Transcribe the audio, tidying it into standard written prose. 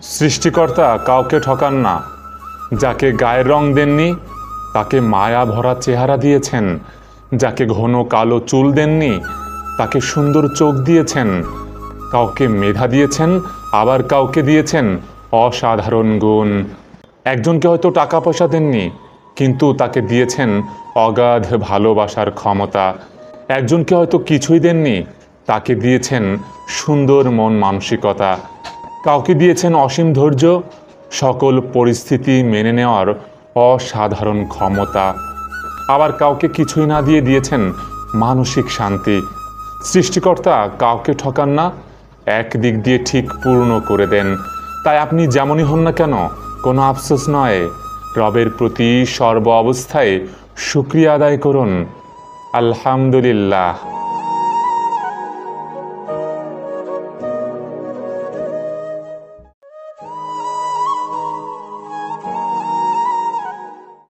সৃষ্টিকর্তা কাউকে ঠকান না। যাকে গায়ের রং দেননি তাকে মায়া ভরা চেহারা দিয়েছেন, যাকে ঘন কালো চুল দেননি তাকে সুন্দর চোখ দিয়েছেন। কাউকে মেধা দিয়েছেন, আবার কাউকে দিয়েছেন অসাধারণ গুণ। একজনকে হয়তো টাকা পয়সা দেননি, কিন্তু তাকে দিয়েছেন অগাধ ভালোবাসার ক্ষমতা। একজনকে হয়তো কিছুই দেননি, তাকে দিয়েছেন সুন্দর মন মানসিকতা। কাউকে দিয়েছেন অসীম ধৈর্য, সকল পরিস্থিতি মেনে নেওয়ার অসাধারণ ক্ষমতা। আবার কাউকে কিছুই না দিয়ে দিয়েছেন মানসিক শান্তি। সৃষ্টিকর্তা কাউকে ঠকান না, একদিক দিয়ে ঠিক পূর্ণ করে দেন। তাই আপনি যেমনই হন না কেন, কোনো আফসোস নয়। রবের প্রতি সর্ব অবস্থায় শুকরিয়া আদায় করুন। আলহামদুলিল্লাহ।